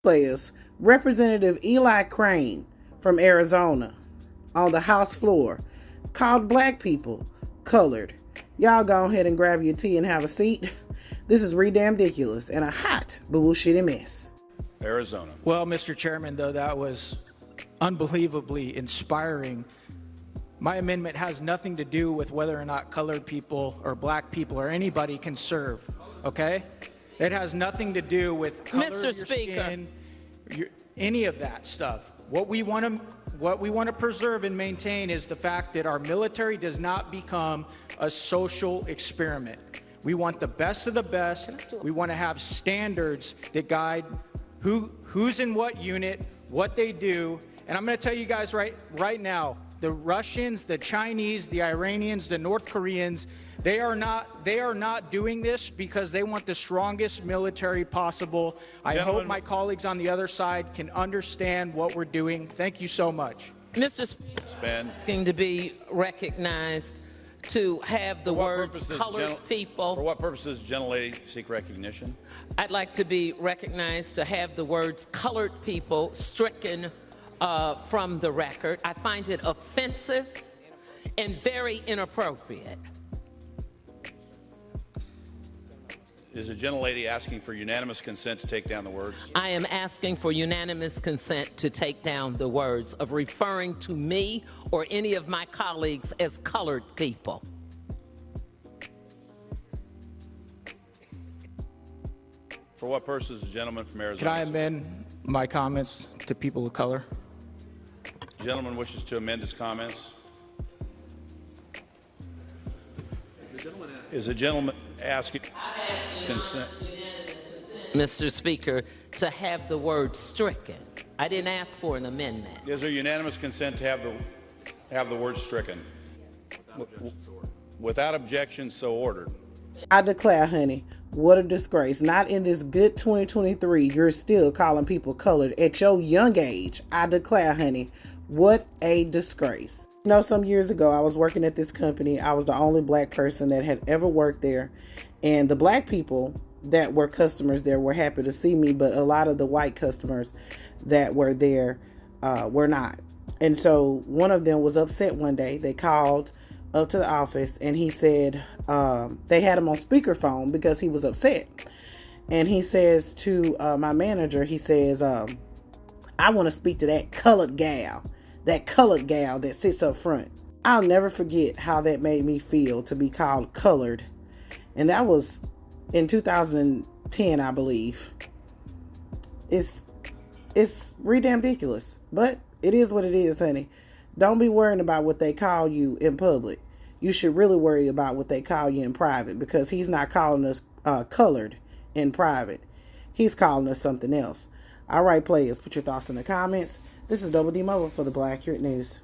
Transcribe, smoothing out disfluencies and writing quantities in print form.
Players, Representative Eli Crane from Arizona on the House floor called black people colored. Y'all go ahead and grab your tea and have a seat. This is ridiculous and a hot bullshitty mess. Arizona. Well, Mr. Chairman, though that was unbelievably inspiring, my amendment has nothing to do with whether or not colored people or black people or anybody can serve, okay? It has nothing to do with color of your skin, any of that stuff. What we want to preserve and maintain is the fact that our military does not become a social experiment. We want the best of the best. We want to have standards that guide who's in what unit, what they do. And I'm going to tell you guys right now, the Russians, the Chinese, the Iranians, the North Koreans, they are not doing this because they want the strongest military possible. I hope my colleagues on the other side can understand what we're doing. Thank you so much. Mr. Speaker, asking to be recognized to have the words colored people. For what purposes, gentlelady, seek recognition? I'd like to be recognized to have the words colored people stricken from the record. I find it offensive and very inappropriate. Is the gentlelady asking for unanimous consent to take down the words? I am asking for unanimous consent to take down the words of referring to me or any of my colleagues as colored people. For what purposes, the gentleman from Arizona? Can I amend my comments to people of color? The gentleman wishes to amend his comments. Is the gentleman asking consent? Mr. Speaker, to have the word stricken. I didn't ask for an amendment. Is there unanimous consent to have the word stricken? Without objection, so ordered. I declare, honey, what a disgrace. Not in this good 2023, you're still calling people colored at your young age. I declare, honey, what a disgrace. You know, some years ago, I was working at this company. I was the only black person that had ever worked there. And the black people that were customers there were happy to see me, but a lot of the white customers that were there were not. And so one of them was upset one day. They called up to the office and he said, they had him on speakerphone because he was upset. And he says to my manager, he says, I want to speak to that colored gal that sits up front. I'll never forget how that made me feel to be called colored. And that was in 2010, I believe. It's ridiculous, but it is what it is, honey. Don't be worrying about what they call you in public. You should really worry about what they call you in private, because he's not calling us colored in private. He's calling us something else. All right, players, put your thoughts in the comments. This is Double D Mobile for the Black Accurate News.